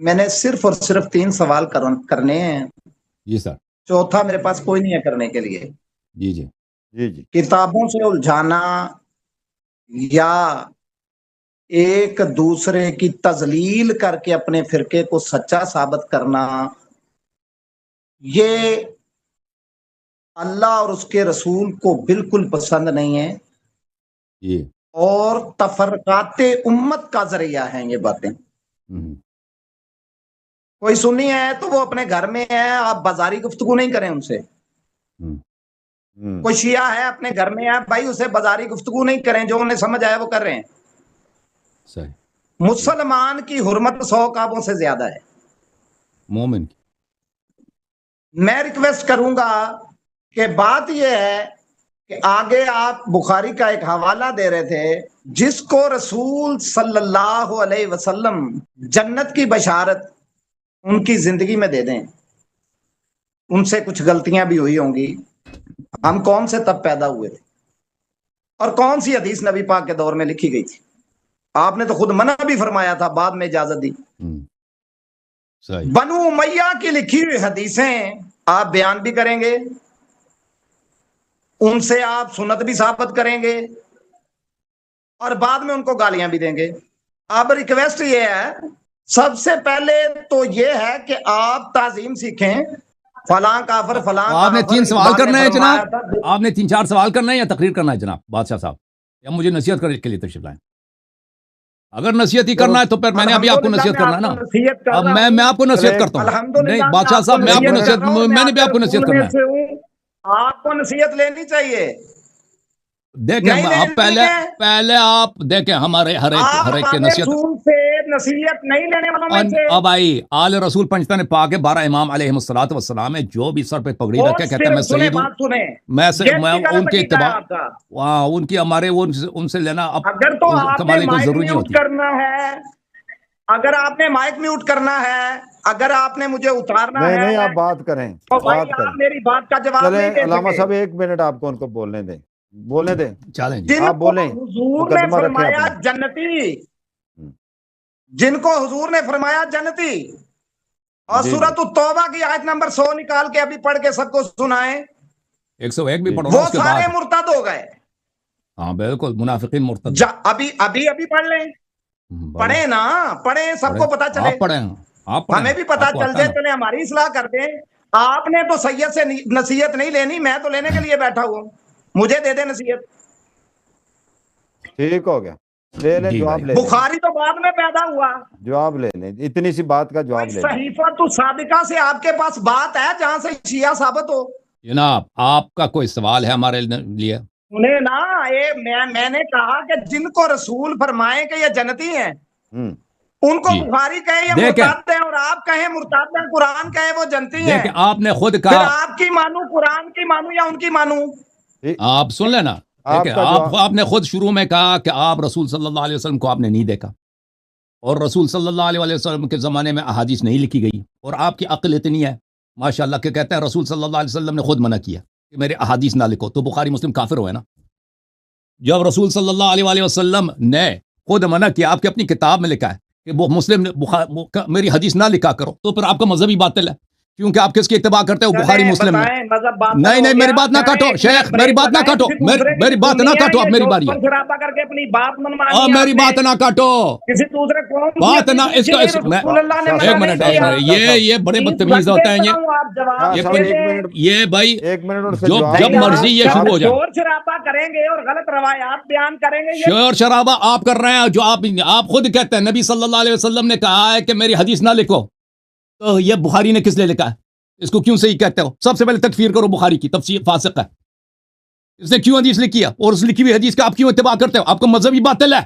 میں نے صرف اور صرف 3 سوال کرنے ہیں. جی سر. چوتھا میرے پاس کوئی نہیں ہے کرنے کے لیے. جی جی جی جی. کتابوں سے الجھانا یا ایک دوسرے کی تضلیل کر کے اپنے فرقے کو سچا ثابت کرنا، یہ اللہ اور اس کے رسول کو بالکل پسند نہیں ہے، جی. اور تفرقات امت کا ذریعہ ہیں یہ باتیں. کوئی سنی ہے تو وہ اپنے گھر میں ہے، آپ بازاری گفتگو نہیں کریں ان سے. کوئی شیعہ ہے اپنے گھر میں ہے، بھائی اسے بازاری گفتگو نہیں کریں، جو انہیں سمجھ آیا وہ کر رہے ہیں. صحیح. مسلمان کی حرمت 100 کعبوں سے زیادہ ہے. مومن کی. میں ریکویسٹ کروں گا کہ بات یہ ہے کہ آگے آپ بخاری کا ایک حوالہ دے رہے تھے جس کو رسول صلی اللہ علیہ وسلم جنت کی بشارت ان کی زندگی میں دے دیں. ان سے کچھ غلطیاں بھی ہوئی ہوں گی، ہم کون سے تب پیدا ہوئے تھے اور کون سی حدیث نبی پاک کے دور میں لکھی گئی تھی؟ آپ نے تو خود منع بھی فرمایا تھا، بعد میں اجازت دی. صحیح. بنو امیہ کی لکھی ہوئی حدیثیں آپ بیان بھی کریں گے، ان سے آپ سنت بھی ثابت کریں گے، اور بعد میں ان کو گالیاں بھی دیں گے. اب ریکویسٹ یہ ہے، سب سے پہلے تو یہ ہے کہ آپ تعظیم سیکھیں. فلاں کافر فلاں آپ نے کافر 3 سوال اقبال نے کرنا ہے فرمایا جناب. تھا. آپ نے 3-4 سوال کرنا ہے یا تقریر کرنا ہے جناب بادشاہ صاحب، یا مجھے نصیحت کرنے کے لیے تشریف لائیں؟ اگر نصیحت ہی کرنا ہے تو پھر میں نے ابھی آپ کو نصیحت کرنا ہے نا. اب میں آپ کو نصیحت کرتا ہوں. نہیں بادشاہ صاحب، میں آپ کو نصیحت، میں نے بھی آپ کو نصیحت کرنا ہے. آپ کو نصیحت لینی چاہیے. دیکھیں آپ پہلے آپ دیکھیں ہمارے ہر ایک کے نصیحت. نصیحت نہیں لینے والوں میں سے اب آئی آل رسول پنجتن پاک 12 امام علیہ الصلوۃ والسلام ہے، جو بھی سر پہ پگڑی رکھے کہتا ہے میں سید ہوں، میں ان کے اتباع، ان کی ہمارے ان سے لینا اب اگر تو آپ نے کمانے کو مائک ضروری نہیں میوٹ ہوتی. کرنا ہے، اگر آپ نے مائک میوٹ کرنا ہے، اگر آپ نے مجھے اتارنا ہے، نہیں آپ بات کریں، تو بھائی بات کریں. آپ میری بات کا جواب چلیں نہیں دے علامہ سکے. صاحب 1 منٹ آپ کو ان کو بولنے دیں، بولنے دیں. چلیں جی. جن آپ کو بولیں، حضور نے مقدمہ رکھیں فرمایا اپنا. جنتی، جن کو حضور نے فرمایا جنتی، اور جی جی. سورۃ التوبہ کی آیت نمبر 100 نکال کے ابھی پڑھ کے سب کو سنائیں، 101 بھی پڑھو نا وہ اس کے بعد. سارے مرتد ہو گئے. ہاں بالکل، منافقین مرتد. ابھی پڑھ لیں، پڑھیں نا، پڑھیں، سب کو پتا چلے، آپ پڑھیں ہمیں بھی پتا آپ کو چل آتا ہے جائے، نا. چلے ہماری اصلاح کر دیں. آپ نے تو سید سے نصیحت نہیں لینی، میں تو لینے کے لیے بیٹھا ہوا ہوں، مجھے دے دے نصیحت. ٹھیک ہو گیا، لے لیں، جی جواب بھائی. لے لیں. بخاری تو بعد میں پیدا ہوا. جواب لے لیں، اتنی سی بات کا جواب لے لیں. صحیفۃ السابقہ سے آپ کے پاس بات ہے جہاں سے شیعہ ثابت ہو. جناب آپ کا کوئی سوال ہے ہمارے لیے؟ انہیں نا، میں نے کہا کہ جن کو رسول فرمائے کہ یہ جنتی ہیں، ان کو بخاری کہے یہ مرتد ہیں، اور آپ کہیں مرتد ہیں، قرآن کہے وہ جنتی ہیں. دیکھیں آپ نے خود پھر کہا، آپ کی مانوں، قرآن کی مانوں یا ان کی مانوں؟ آپ سن لینا. دیکھیں آپ نے خود شروع میں کہا کہ آپ رسول صلی اللہ علیہ وسلم کو آپ نے نہیں دیکھا، اور رسول صلی اللہ علیہ وسلم کے زمانے میں احادیث نہیں لکھی گئی، اور آپ کی عقل اتنی ہے ماشاءاللہ کہ کہتے ہیں رسول صلی اللہ علیہ وسلم نے خود منع کیا کہ میرے احادیث نہ لکھو، تو بخاری مسلم کافر ہوئے نا. جب رسول صلی اللہ علیہ وسلم نے خود منع کیا، آپ کی اپنی کتاب میں لکھا ہے کہ وہ مسلم میری حدیث نہ لکھا کرو، تو پھر آپ کا مذہب ہی باطل ہے، کیونکہ آپ کس کی اتباع کرتے ہو؟ بخاری مسلم میں. نہیں میری بات نہ کاٹو شیخ، میری بات نہ کاٹو، میری بات نہ کاٹو، اب میری باری ہے. میری بات نہ کاٹو، بات نہ اس کا ایک منٹ یہ بڑے بدتمیز ہوتے ہیں یہ بھائی، جب مرضی یہ شروع ہو جائے شور شرابہ کریں گے اور غلط روایات بیان کریں گے. شور شرابہ آپ کر رہے ہیں، جو آپ خود کہتے ہیں نبی صلی اللہ علیہ وسلم نے کہا ہے کہ میری حدیث نہ لکھو، تو یہ بخاری نے کس لیے لکھا ہے؟ اس کو کیوں صحیح کہتے ہو؟ سب سے پہلے تکفیر کرو بخاری کی، تفسیر فاسق ہے. اس نے کیوں حدیث لکھی ہے؟ اور اس لکھی ہوئی حدیث کا آپ کیوں اتباع کرتے ہو؟ آپ کا مذہب ہی باطل ہے،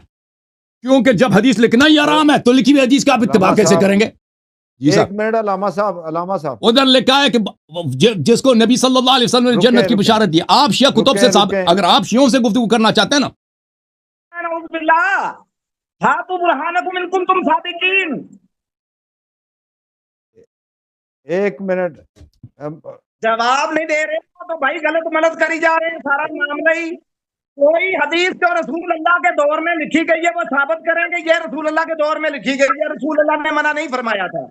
کیونکہ جب حدیث لکھنا ہی حرام ہے تو لکھی ہوئی حدیث کا آپ اتباع کیسے کریں گے؟ جی ایک منٹ علامہ صاحب ادھر لکھا ہے کہ جس کو نبی صلی اللہ علیہ وسلم نے جنت کی بشارت دی. آپ شیعہ کتب سے اگر آپ شیعوں سے گفتگو کرنا چاہتے ہیں نا، نعوذ باللہ، ہاتھوں برہانکم ان کنتم صادقین. 1 منٹ جواب نہیں دے رہے تو بھائی غلط ملت کری جا رہے ہیں، سارا معاملہ ہی کوئی حدیث جو رسول اللہ کے دور میں لکھی گئی ہے وہ ثابت کریں گے یہ رسول اللہ کے دور میں لکھی گئی ہے، رسول اللہ نے منع نہیں فرمایا تھا.